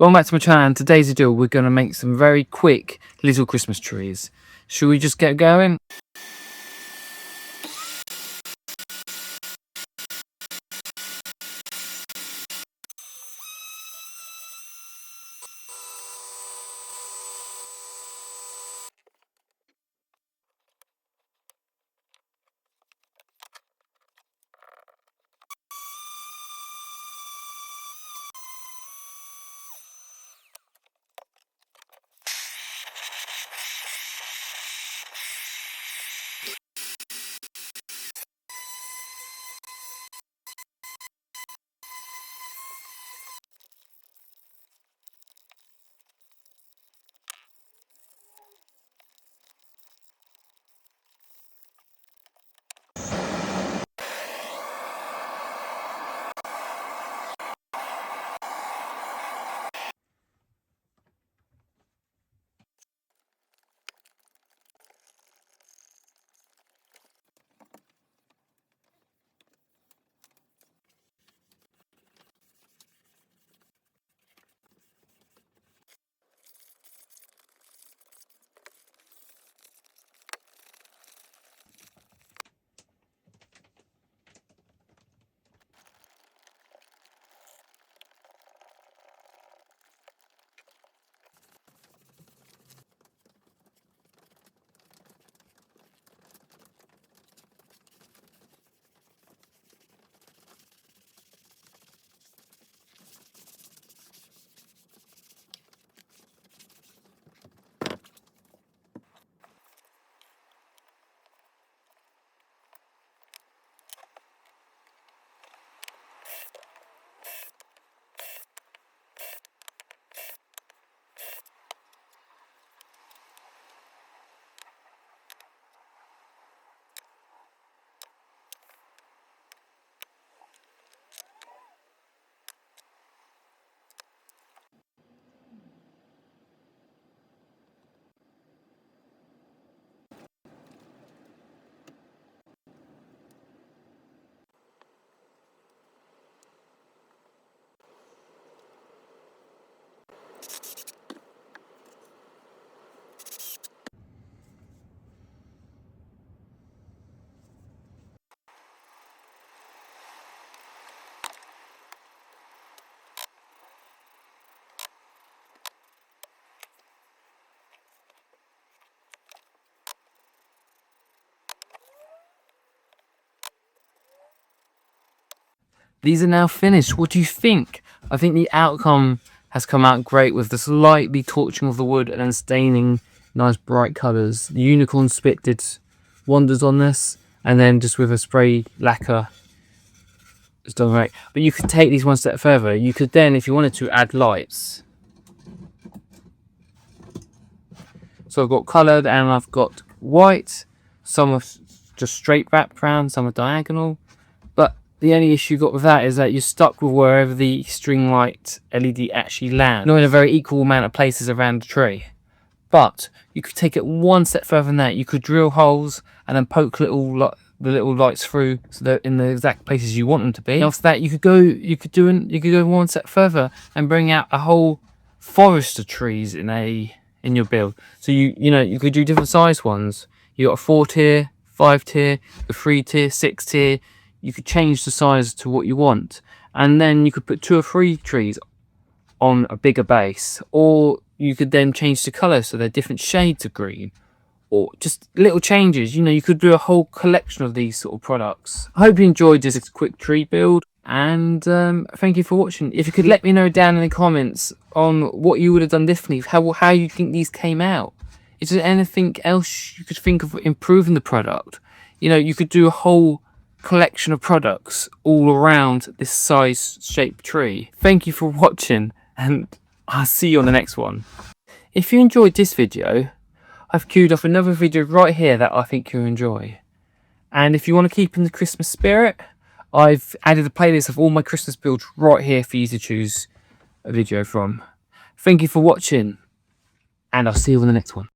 Welcome back to my channel, and today's video we're going to make some very quick little Christmas trees. Should we just get going? These are now finished. What do you think? I think the outcome has come out great with the slightly torching of the wood and then staining nice bright colours. The unicorn spit did wonders on this, and then just with a spray lacquer it's done right. But you could take these one step further. You could then, if you wanted to, add lights. So I've got coloured and I've got white. Some are just straight background, some are diagonal. But the only issue you got with that is that you're stuck with wherever the string light LED actually lands. Not in a very equal amount of places around the tree. But you could take it one step further than that. You could drill holes and then poke the little lights through so they're in the exact places you want them to be. And after that, you could go one step further and bring out a whole forest of trees in your build. So you could do different size ones. You got a 4-tier, 5-tier, a 3-tier, 6-tier. You could change the size to what you want, and then you could put 2 or 3 trees on a bigger base, or you could then change the colour so they're different shades of green, or just little changes. You could do a whole collection of these sort of products. I hope you enjoyed this quick tree build, and thank you for watching. If you could let me know down in the comments on what you would have done differently, how you think these came out. Is there anything else you could think of improving the product? You could do a whole collection of products all around this size shaped tree. Thank you for watching, and I'll see you on the next one. If you enjoyed this video, I've queued off another video right here that I think you'll enjoy. And if you want to keep in the Christmas spirit, I've added a playlist of all my Christmas builds right here for you to choose a video from. Thank you for watching, and I'll see you on the next one.